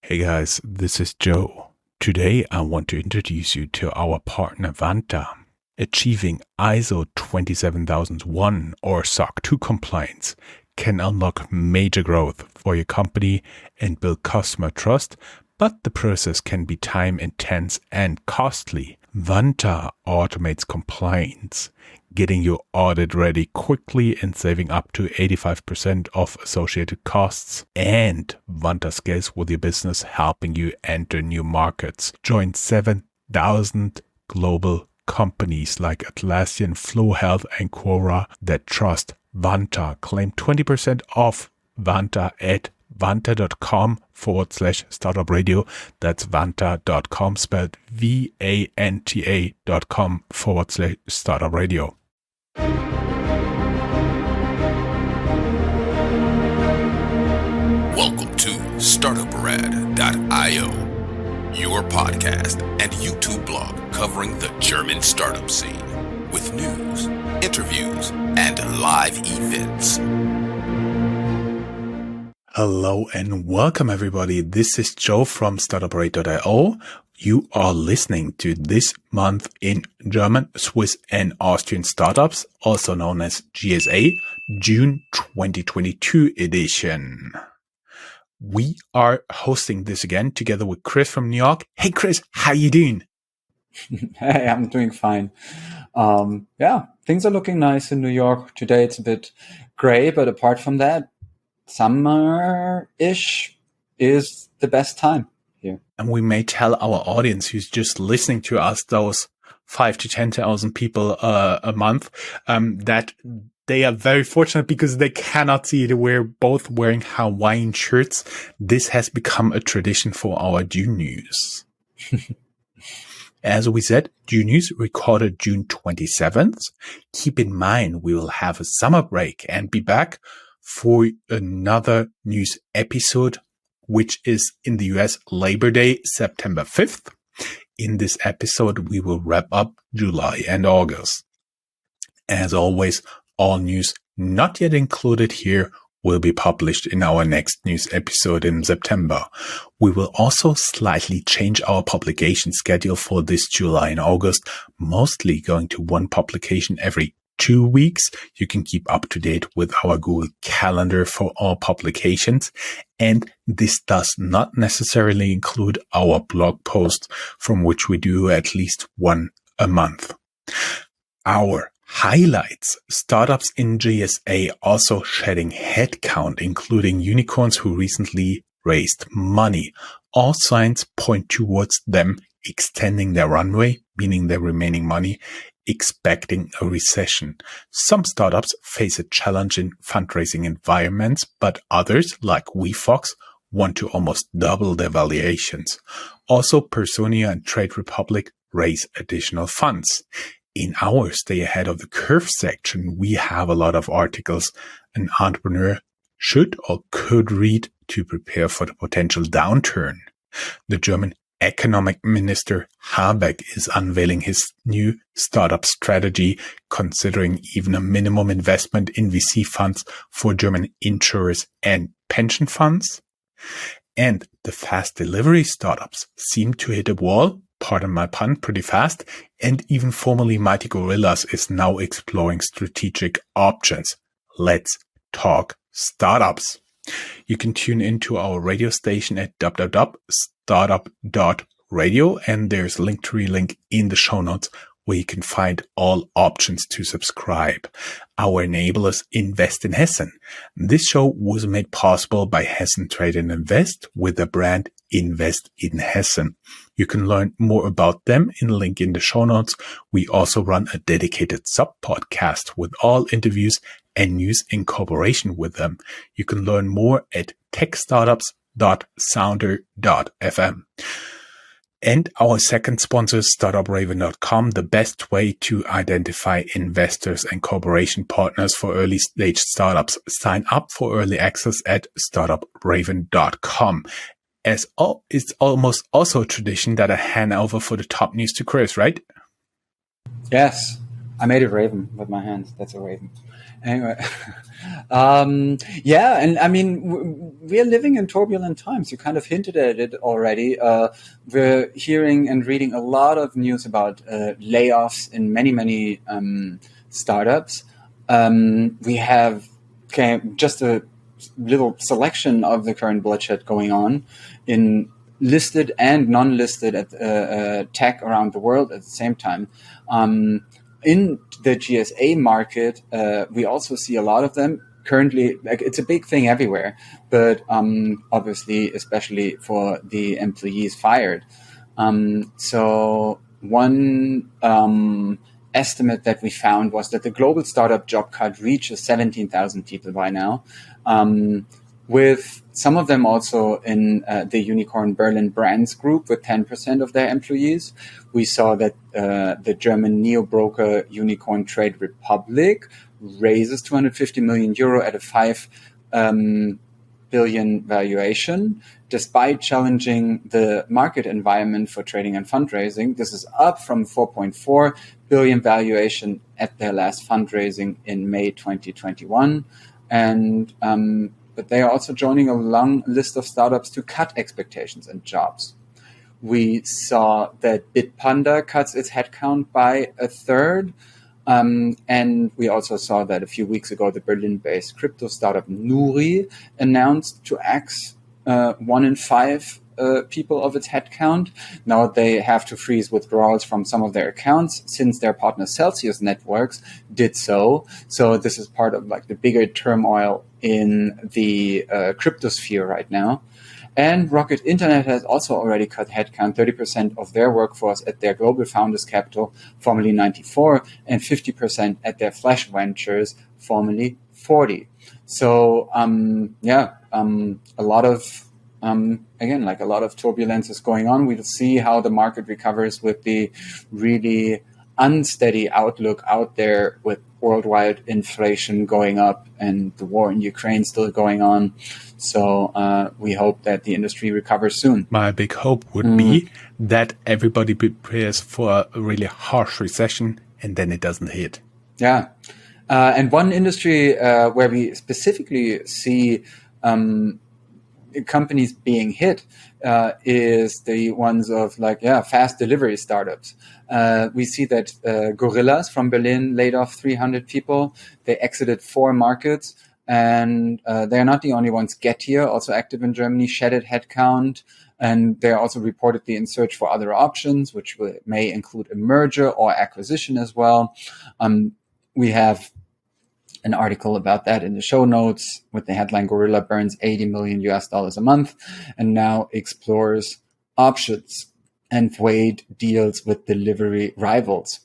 Hey guys, this is Joe. Today I want to introduce you to our partner Vanta. Achieving ISO 27001 or SOC 2 compliance can unlock major growth for your company and build customer trust, but the process can be time intense and costly. Vanta automates compliance, getting your audit ready quickly and saving up to 85% of associated costs. And Vanta scales with your business, helping you enter new markets. Join 7,000 global companies like Atlassian, Flow Health, and Quora that trust Vanta. Claim 20% off Vanta at vanta.com/startupradio. That's vanta.com, spelled vanta.com/startupradio. Welcome to Startuprad.io, your podcast and YouTube blog covering the German startup scene with news, interviews, and live events. Hello and welcome everybody. This is Joe from Startuprad.io. You are listening to This Month in German, Swiss, and Austrian Startups, also known as GSA, June 2022 edition. We are hosting this again together with Chris from New York. Hey Chris, how you doing? Hey, I'm doing fine. Things are looking nice in New York. Today it's a bit gray, but apart from that, summer-ish is the best time here. And we may tell our audience who's just listening to us, those 5,000 to 10,000 people a month, that they are very fortunate because they cannot see it. We're both wearing Hawaiian shirts. This has become a tradition for our June news. As we said, June news recorded June 27th. Keep in mind, we will have a summer break and be back for another news episode, which is in the US Labor Day, September 5th. In this episode, we will wrap up July and August. As always, all news not yet included here will be published in our next news episode in September. We will also slightly change our publication schedule for this July and August, mostly going to one publication every 2 weeks. You can keep up to date with our Google Calendar for all publications. And this does not necessarily include our blog post, from which we do at least one a month. Our highlights: startups in GSA also shedding headcount, including unicorns who recently raised money. All signs point towards them extending their runway, meaning their remaining money, expecting a recession. Some startups face a challenge in fundraising environments, but others, like WeFox, want to almost double their valuations. Also, Personia and Trade Republic raise additional funds. In our Stay Ahead of the Curve section, we have a lot of articles an entrepreneur should or could read to prepare for the potential downturn. The German Economic Minister Habeck is unveiling his new startup strategy, considering even a minimum investment in VC funds for German insurers and pension funds. And the fast delivery startups seem to hit a wall, pardon my pun, pretty fast, and even formerly Mighty Gorillas is now exploring strategic options. Let's talk startups. You can tune into our radio station at www.startup.radio, and there's a link in the show notes where you can find all options to subscribe. Our enablers Invest in Hessen. This show was made possible by Hessen Trade and Invest with the brand Invest in Hessen. You can learn more about them in a link in the show notes. We also run a dedicated sub-podcast with all interviews and news in cooperation with them. You can learn more at techstartups.sounder.fm. And our second sponsor, Startupraven.com, the best way to identify investors and cooperation partners for early stage startups. Sign up for early access at Startupraven.com. It's almost also a tradition that I hand over for the top news to Chris, right? Yes, I made a raven with my hands. That's a raven. Anyway, yeah, and I mean, we're living in turbulent times. You kind of hinted at it already. We're hearing and reading a lot of news about layoffs in many startups. We have just a little selection of the current bloodshed going on in listed and non-listed at tech around the world at the same time. In the GSA market, we also see a lot of them currently. Like, it's a big thing everywhere, but obviously, especially for the employees fired. So one estimate that we found was that the global startup job cut reaches 17,000 people by now, with some of them also in the Unicorn Berlin Brands Group with 10% of their employees. We saw that the German neo-broker Unicorn Trade Republic raises 250 million euro at a 5 billion valuation, despite challenging the market environment for trading and fundraising. This is up from 4.4 billion valuation at their last fundraising in May 2021. And but they are also joining a long list of startups to cut expectations and jobs. We saw that Bitpanda cuts its headcount by a third. And we also saw that a few weeks ago, the Berlin-based crypto startup Nuri announced to axe 1 in 5 people of its headcount. Now they have to freeze withdrawals from some of their accounts since their partner Celsius Networks did so. So this is part of like the bigger turmoil in the cryptosphere right now. And Rocket Internet has also already cut headcount, 30% of their workforce at their Global Founders Capital, formerly 94, and 50% at their Flash Ventures, formerly 40. So, a lot of, again, like a lot of turbulence is going on. We'll see how the market recovers with the really unsteady outlook out there with worldwide inflation going up and the war in Ukraine still going on. So we hope that the industry recovers soon. My big hope would be that everybody prepares for a really harsh recession and then it doesn't hit. Yeah. And one industry where we specifically see companies being hit is the ones of fast delivery startups. We see that Gorillas from Berlin laid off 300 people. They exited 4 markets, and they're not the only ones. Getir, also active in Germany, shedded headcount, and they're also reportedly in search for other options, which may include a merger or acquisition as well. We have an article about that in the show notes with the headline Gorilla burns $80 million a month and now explores options and weighed deals with delivery rivals.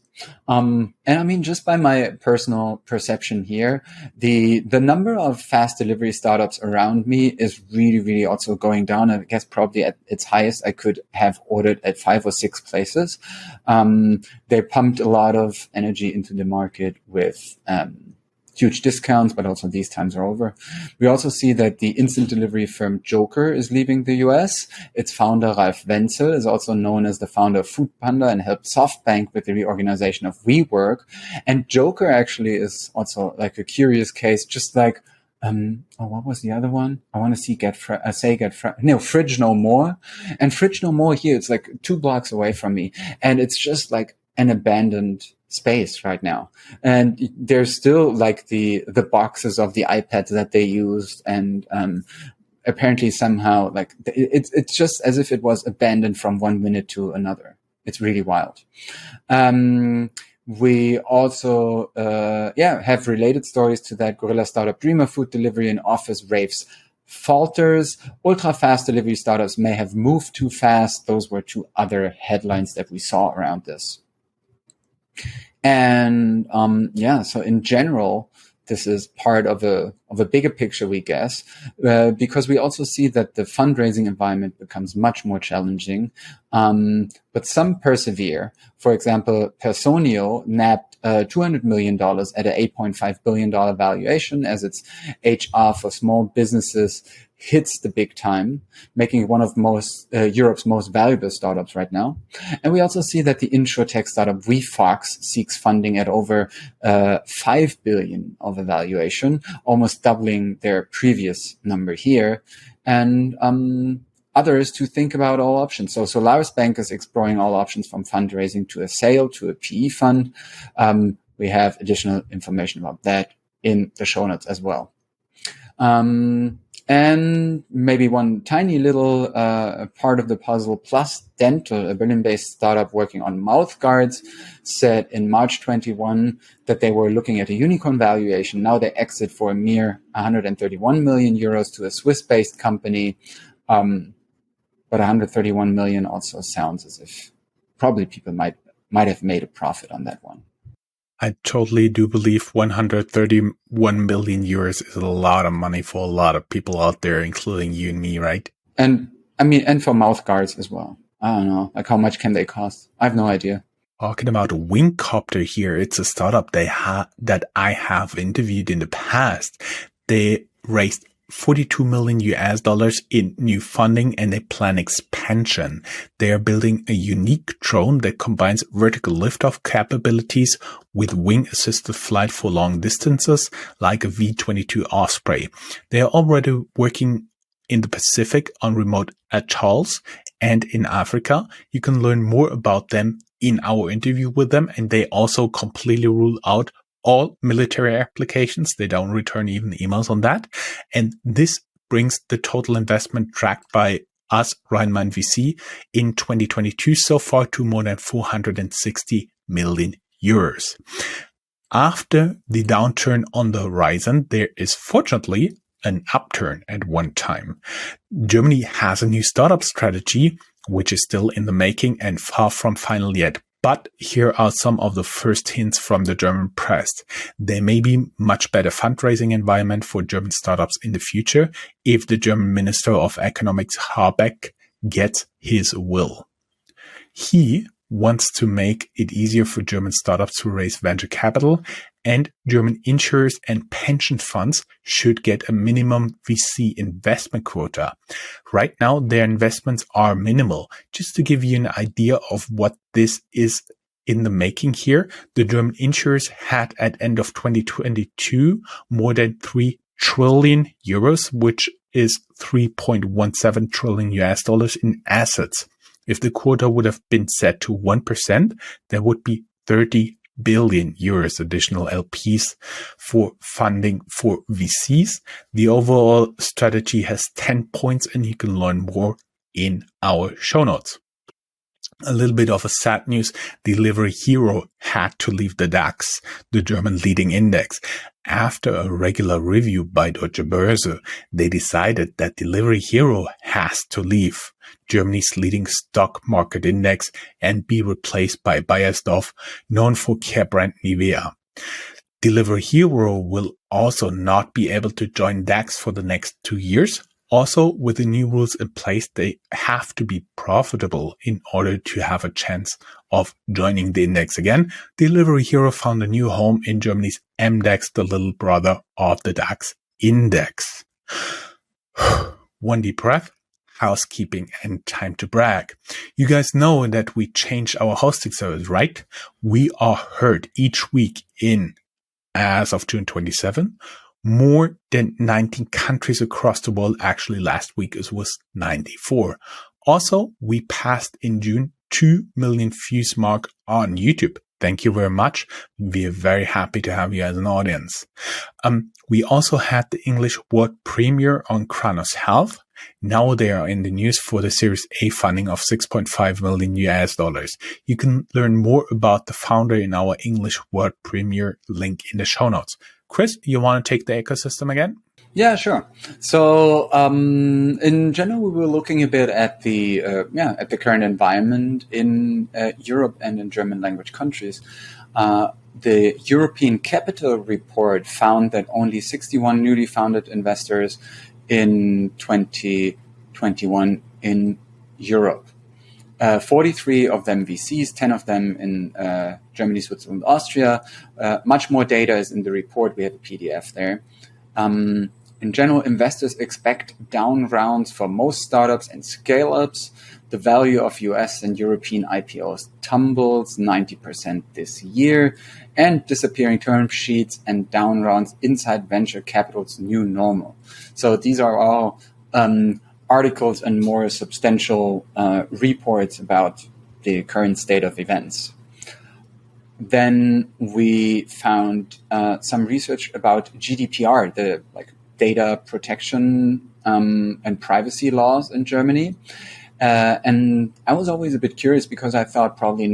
And I mean, just by my personal perception here, the number of fast delivery startups around me is really, really also going down. I guess probably at its highest, I could have ordered at 5 or 6 places. They pumped a lot of energy into the market with huge discounts, but also these times are over. We also see that the instant delivery firm Joker is leaving the US. Its founder, Ralf Wenzel, is also known as the founder of Foodpanda and helped SoftBank with the reorganization of WeWork. And Joker actually is also like a curious case, just like, what was the other one? I want to see Fridge No More. And Fridge No More here, it's like 2 blocks away from me. And it's just like an abandoned space right now, and there's still like the boxes of the iPads that they used, and apparently somehow like it's just as if it was abandoned from 1 minute to another. It's really wild. We also have related stories to that. Gorilla startup Dreamer food delivery and office raves falters. Ultra fast delivery startups may have moved too fast. Those were 2 other headlines that we saw around this. And so in general, this is part of a bigger picture, we guess, because we also see that the fundraising environment becomes much more challenging. But some persevere. For example, Personio nabbed $200 million at an $8.5 billion valuation, as its HR for small businesses hits the big time, making it one of Europe's most valuable startups right now. And we also see that the insurtech startup VFox seeks funding at over $5 billion of a valuation, almost doubling their previous number here. And others to think about all options. So Solaris Bank is exploring all options from fundraising to a sale to a PE fund. We have additional information about that in the show notes as well. And maybe one tiny little part of the puzzle, Plus Dental, a Berlin-based startup working on mouth guards, said in March 21 that they were looking at a unicorn valuation. Now they exit for a mere 131 million euros to a Swiss-based company. But 131 million also sounds as if probably people might have made a profit on that one. I totally do believe 131 million euros is a lot of money for a lot of people out there, including you and me, right? And I mean, and for mouth guards as well. I don't know. Like, how much can they cost? I have no idea. Talking about Wingcopter here, it's a startup that I have interviewed in the past. They raised $42 million in new funding, and they plan expansion. They are building a unique drone that combines vertical liftoff capabilities with wing-assisted flight for long distances, like a V-22 Osprey. They are already working in the Pacific on remote atolls and in Africa. You can learn more about them in our interview with them, and they also completely rule out all military applications. They don't return even emails on that. And this brings the total investment tracked by us, Rheinland VC, in 2022 so far to more than 460 million euros. After the downturn on the horizon, there is fortunately an upturn at one time. Germany has a new startup strategy, which is still in the making and far from final yet. But here are some of the first hints from the German press. There may be much better fundraising environment for German startups in the future if the German Minister of Economics Habeck gets his will. He wants to make it easier for German startups to raise venture capital, and German insurers and pension funds should get a minimum VC investment quota. Right now, their investments are minimal. Just to give you an idea of what this is in the making here, the German insurers had at end of 2022 more than 3 trillion euros, which is $3.17 trillion in assets. If the quota would have been set to 1%, there would be 30 billion euros additional LPs for funding for VCs. The overall strategy has 10 points, and you can learn more in our show notes. A little bit of a sad news. Delivery Hero had to leave the DAX, the German leading index. After a regular review by Deutsche Börse, they decided that Delivery Hero has to leave Germany's leading stock market index and be replaced by Bayersdorf, known for care brand Nivea. Delivery Hero will also not be able to join DAX for the next 2 years. Also, with the new rules in place, they have to be profitable in order to have a chance of joining the index again. Delivery Hero found a new home in Germany's MDAX, the little brother of the DAX index. One deep breath, housekeeping, and time to brag. You guys know that we changed our hosting service, right? We are heard each week in, as of June 27, more than 19 countries across the world. Actually, last week it was 94. Also, we passed in June 2 million views mark on YouTube. Thank you very much. We are very happy to have you as an audience. We also had the English world premiere on Kranos Health. Now they are in the news for the Series A funding of $6.5 million. You can learn more about the founder in our English world premiere link in the show notes. Chris, you want to take the ecosystem again? Yeah, sure. So, in general, we were looking a bit at the current environment in Europe and in German language countries. The European Capital Report found that only 61 newly founded investors in 2021 in Europe. 43 of them VCs, 10 of them in Germany, Switzerland, Austria. Much more data is in the report. We have a PDF there. In general, investors expect down rounds for most startups and scale-ups. The value of US and European IPOs tumbles 90% this year, and disappearing term sheets and down rounds inside venture capital's new normal. So these are all articles and more substantial reports about the current state of events. Then we found some research about GDPR, the data protection and privacy laws in Germany. And I was always a bit curious because I thought probably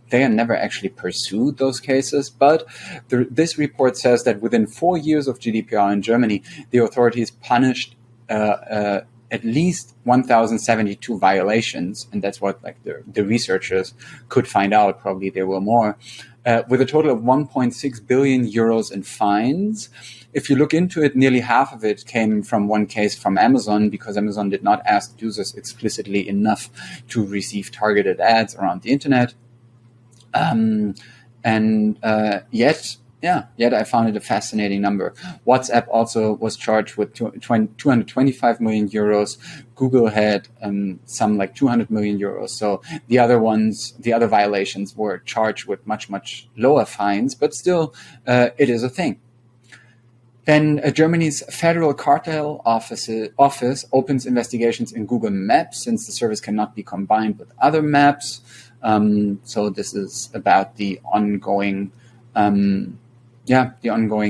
they never actually pursued those cases. But this report says that within 4 years of GDPR in Germany, the authorities punished at least 1,072 violations. And that's what the researchers could find out. Probably there were more, with a total of 1.6 billion euros in fines. If you look into it, nearly half of it came from one case from Amazon, because Amazon did not ask users explicitly enough to receive targeted ads around the internet. Yet I found it a fascinating number. WhatsApp also was charged with 225 million euros. Google had some 200 million euros. So the other violations were charged with much, much lower fines, but still it is a thing. Then Germany's Federal Cartel Office opens investigations in Google Maps, since the service cannot be combined with other maps. So this is about the ongoing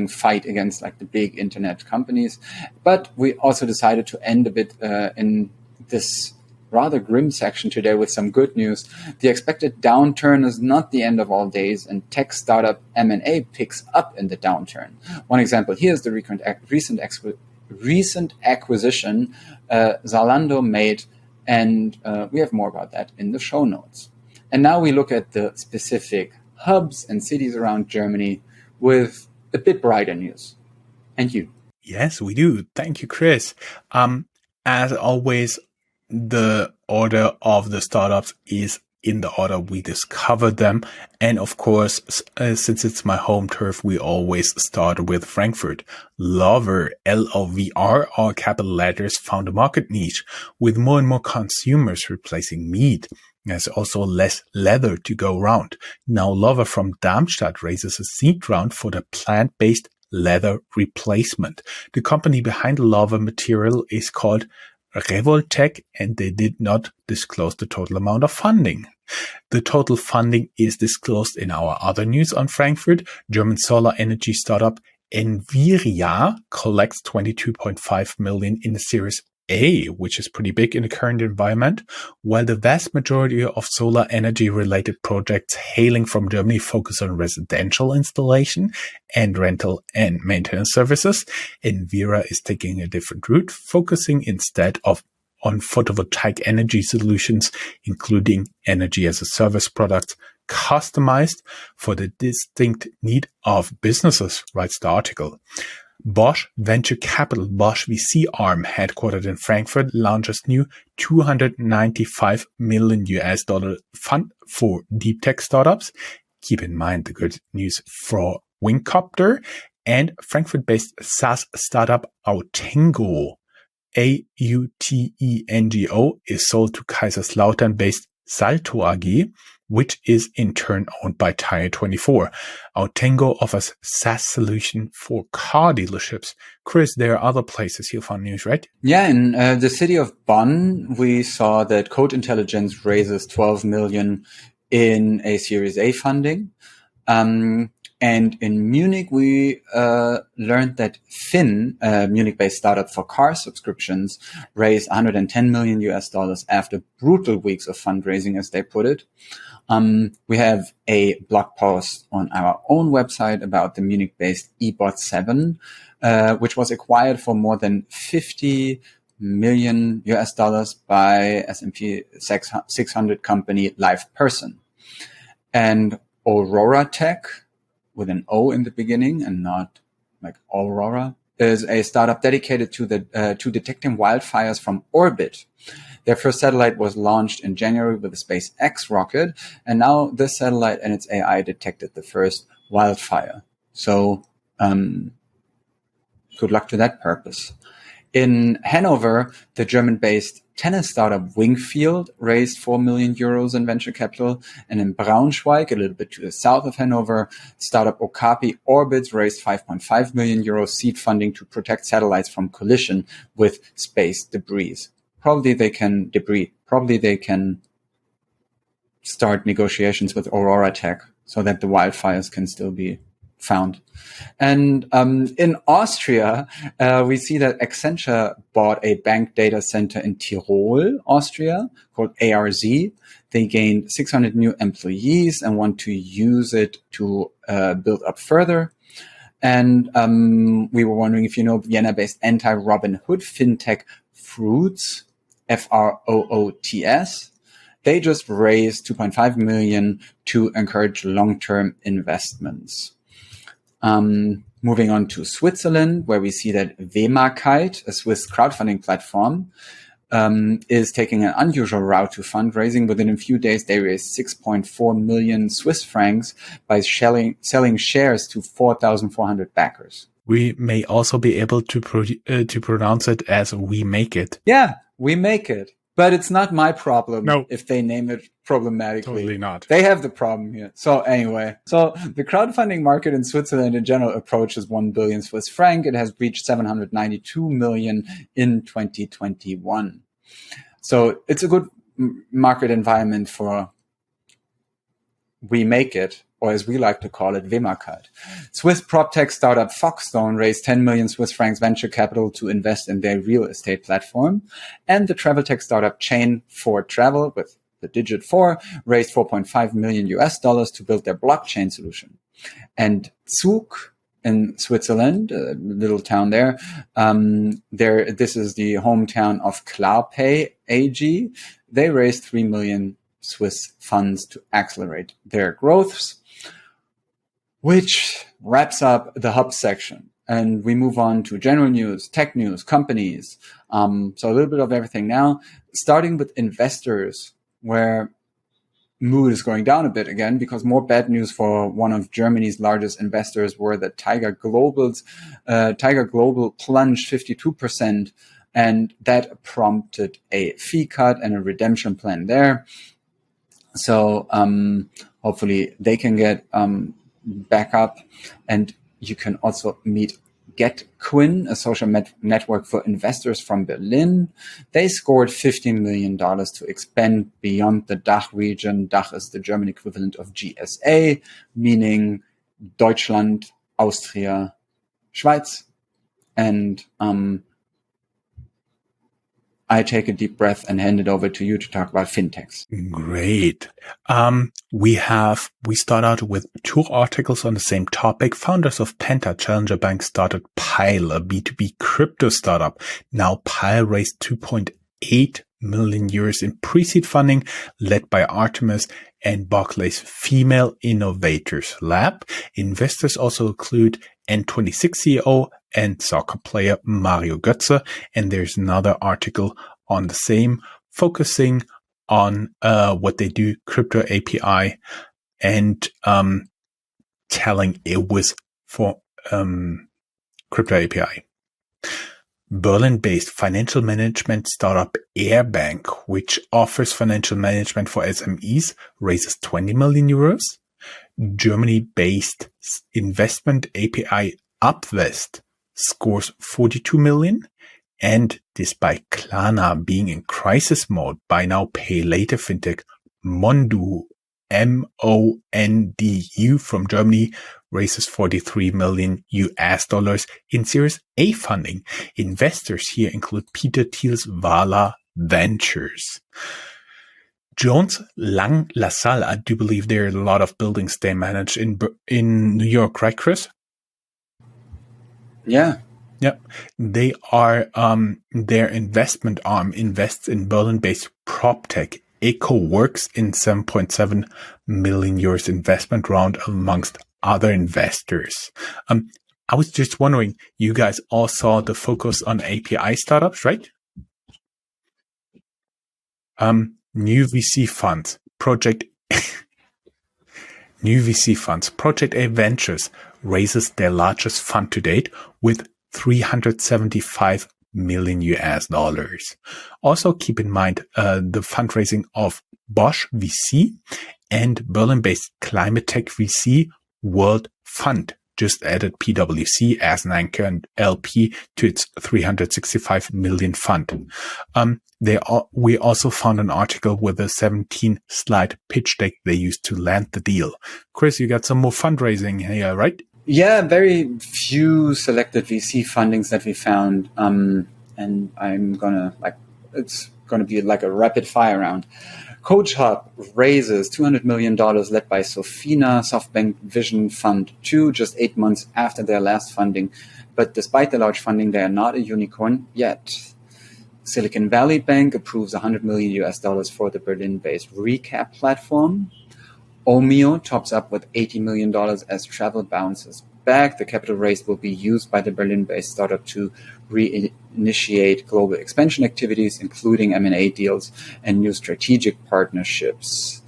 fight against the big internet companies. But we also decided to end a bit in this rather grim section today with some good news. The expected downturn is not the end of all days, and tech startup M&A picks up in the downturn. One example here is the recent acquisition Zalando made, and we have more about that in the show notes. And now we look at the specific hubs and cities around Germany with a bit brighter news. And you? Yes, we do. Thank you, Chris. As always, the order of the startups is in the order we discovered them. And of course, since it's my home turf, we always start with Frankfurt. Lover, L-O-V-R, all capital letters, found a market niche with more and more consumers replacing meat. There's also less leather to go around. Now Lover from Darmstadt raises a seed round for the plant-based leather replacement. The company behind the Lover material is called Revoltech, and they did not disclose the total amount of funding. The total funding is disclosed in our other news on Frankfurt. German solar energy startup Enviria collects 22.5 million in the Series A, which is pretty big in the current environment, while the vast majority of solar energy related projects hailing from Germany focus on residential installation and rental and maintenance services. Envira is taking a different route, focusing instead on photovoltaic energy solutions, including energy as a service products customized for the distinct need of businesses, writes the article. Bosch Venture Capital, Bosch VC arm, headquartered in Frankfurt, launches new $295 million fund for deep tech startups. Keep in mind the good news for Wingcopter, and Frankfurt-based SaaS startup Autengo, Autengo, is sold to Kaiserslautern-based Salto AG, which is in turn owned by Tire24. Autengo offers SaaS solution for car dealerships. Chris, there are other places you found news, right? Yeah, in the city of Bonn, we saw that Code Intelligence raises 12 million in a Series A funding. And in Munich, we learned that Finn, a Munich-based startup for car subscriptions, raised $110 million after brutal weeks of fundraising, as they put it. We have a blog post on our own website about the Munich-based eBot7, which was acquired for more than $50 million by S&P 600 company LivePerson. And Aurora Tech, with an O in the beginning and not like Aurora, is a startup dedicated to to detecting wildfires from orbit. Their first satellite was launched in January with a SpaceX rocket, and now this satellite and its AI detected the first wildfire. So, good luck to that purpose. In Hanover, the German-based tennis startup Wingfield raised 4 million euros in venture capital. And in Braunschweig, a little bit to the south of Hanover, startup Okapi Orbits raised 5.5 million euros seed funding to protect satellites from collision with space debris. Probably they can start negotiations with Aurora Tech so that the wildfires can still be found. And in Austria, we see that Accenture bought a bank data center in Tyrol, Austria, called ARZ. They gained 600 new employees and want to use it to build up further. And we were wondering if you know Vienna-based anti-Robin Hood fintech Fruits, Froots. They just raised 2.5 million to encourage long-term investments. Moving on to Switzerland, where we see that Wemakite, a Swiss crowdfunding platform, is taking an unusual route to fundraising. Within a few days, they raised 6.4 million Swiss francs by selling shares to 4,400 backers. We may also be able to pronounce it as We Make It. Yeah, We Make It. But it's not my problem No. if they name it problematically. Totally not. They have the problem here. So anyway, the crowdfunding market in Switzerland in general approaches 1 billion Swiss franc. It has reached 792 million in 2021. So it's a good market environment for We Make It, or as we like to call it, Wemakite. Swiss PropTech startup Foxstone raised 10 million Swiss francs venture capital to invest in their real estate platform. And the travel tech startup Chain 4 Travel, with the digit 4, raised $4.5 million to build their blockchain solution. And Zug in Switzerland, a little town there, this is the hometown of Klarpay AG. They raised 3 million Swiss funds to accelerate their growths, which wraps up the hub section. And we move on to general news, tech news, companies. So a little bit of everything now, starting with investors, where mood is going down a bit again, because more bad news for one of Germany's largest investors were that Tiger Global plunged 52%, and that prompted a fee cut and a redemption plan there. So hopefully they can get back up. And you can also meet GetQuinn, a social network for investors from Berlin. They scored $15 million to expand beyond the DACH region. DACH is the German equivalent of GSA, meaning Deutschland, Austria, Schweiz. And I take a deep breath and hand it over to you to talk about fintechs. Great. We start out with 2 articles on the same topic. Founders of Penta Challenger Bank started Pile, a B2B crypto startup. Now Pile raised 2.8 million euros in pre-seed funding led by Artemis and Barclays Female Innovators Lab. Investors also include N26 CEO and soccer player Mario Götze. And there's another article on the same, focusing on what they do, crypto API, and telling it was for crypto API. Berlin-based financial management startup Airbank, which offers financial management for SMEs, raises 20 million euros. Germany-based investment API Upvest scores 42 million. And despite Klarna being in crisis mode, buy now, pay later fintech Mondu, MONDU from Germany, raises $43 million in Series A funding. Investors here include Peter Thiel's Vala Ventures. Jones Lang LaSalle, I do believe there are a lot of buildings they manage in New York, right, Chris? Yeah. Yep. They are, their investment arm invests in Berlin-based PropTech EcoWorks in 7.7 million euros investment round amongst other investors. I was just wondering, you guys all saw the focus on API startups, right? New VC funds, Project A Ventures raises their largest fund to date with 375 million US dollars. Also keep in mind the fundraising of Bosch VC and Berlin-based climate tech VC World Fund just added PwC as an anchor and LP to its 365 million fund. We also found an article with a 17-slide pitch deck they used to land the deal. Chris, you got some more fundraising here, right? Yeah, very few selected VC fundings that we found. And it's gonna be like a rapid fire round. Coach Hub raises $200 million led by Sofina, SoftBank Vision Fund 2, just 8 months after their last funding. But despite the large funding, they are not a unicorn yet. Silicon Valley Bank approves $100 million US for the Berlin-based recap platform. Omio tops up with $80 million as travel bounces back. The capital raise will be used by the Berlin-based startup to reinitiate global expansion activities, including M&A deals and new strategic partnerships.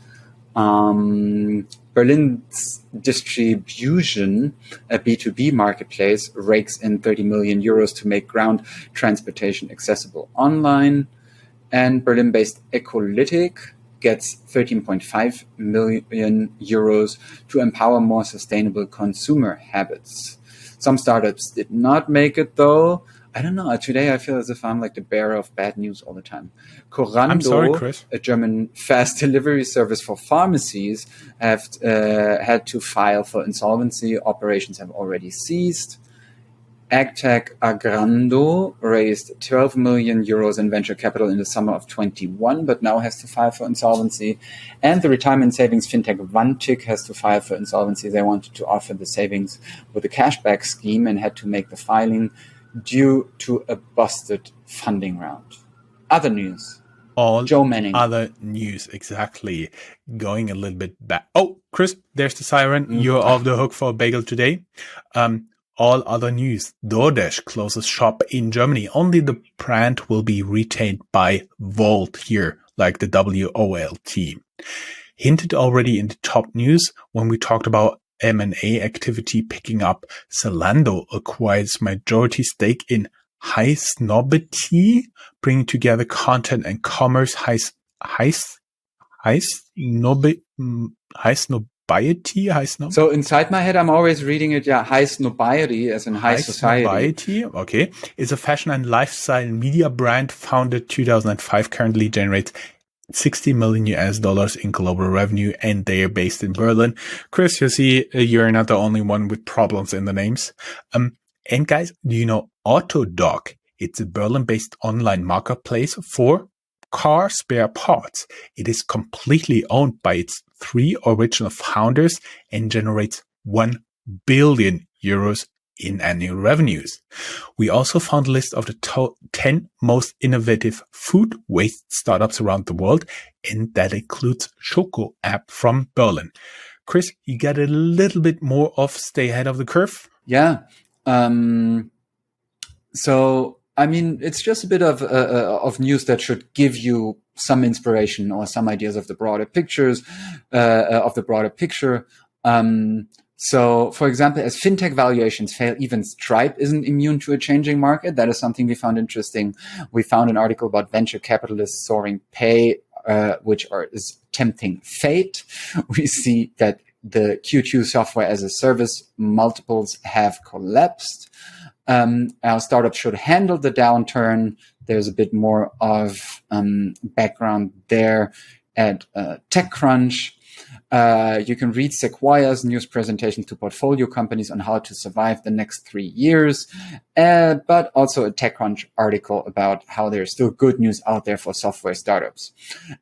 Berlin's Distribution, a B2B marketplace, rakes in 30 million euros to make ground transportation accessible online. And Berlin-based Ecolytic gets 13.5 million euros to empower more sustainable consumer habits. Some startups did not make it, though. I don't know. Today I feel as if I'm like the bearer of bad news all the time. Corando, I'm sorry, Chris. a German fast delivery service for pharmacies, have had to file for insolvency. Operations have already ceased. AgTech Agrando raised 12 million euros in venture capital in the summer of 21, but now has to file for insolvency. And the retirement savings fintech Vantik has to file for insolvency. They wanted to offer the savings with a cashback scheme and had to make the filing due to a busted funding round. Other news. Joe Manning. Other news, exactly. Going a little bit back. Oh, Chris, there's the siren. You're off the hook for a bagel today. All other news. DoorDash closes shop in Germany. Only the brand will be retained by Volt here, like the WOLT. Hinted already in the top news when we talked about M&A activity picking up. Zalando acquires majority stake in Highsnobiety, bringing together content and commerce. So inside my head, I'm always reading it, high snobiety as in high society. Okay. It's a fashion and lifestyle media brand founded 2005, currently generates 60 million US dollars in global revenue, and they are based in Berlin. Chris, you see, you're not the only one with problems in the names. And guys, do you know Autodoc? It's a Berlin-based online marketplace for car spare parts. It is completely owned by its 3 original founders and generates 1 billion euros in annual revenues. We also found a list of the 10 most innovative food waste startups around the world, and that includes Schoko app from Berlin. Chris, you got a little bit more of stay ahead of the curve? Yeah. So, I mean, it's just a bit of news that should give you some inspiration or some ideas of the broader picture. So, for example, as fintech valuations fail, even Stripe isn't immune to a changing market. That is something we found interesting. We found an article about venture capitalists soaring pay, which is tempting fate. We see that the Q2 software as a service multiples have collapsed. Our startup should handle the downturn. There's a bit more of background there at TechCrunch. You can read Sequoia's news presentation to portfolio companies on how to survive the next 3 years, but also a TechCrunch article about how there's still good news out there for software startups.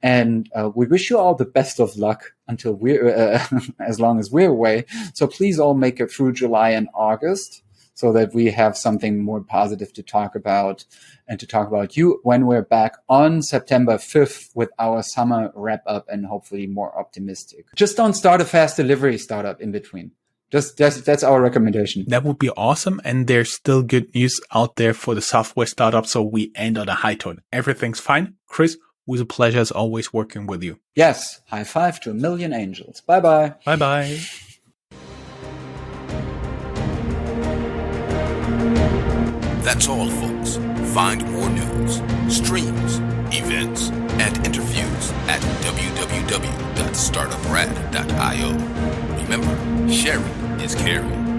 And we wish you all the best of luck until we're, as long as we're away. So please all make it through July and August, so that we have something more positive to talk about and to talk about you when we're back on September 5th with our summer wrap up and hopefully more optimistic. Just don't start a fast delivery startup in between. That's our recommendation. That would be awesome. And there's still good news out there for the software startup. So we end on a high tone. Everything's fine. Chris, it was a pleasure as always working with you. Yes. High five to a million angels. Bye-bye. Bye-bye. That's all, folks. Find more news, streams, events, and interviews at www.startuprad.io. Remember, sharing is caring.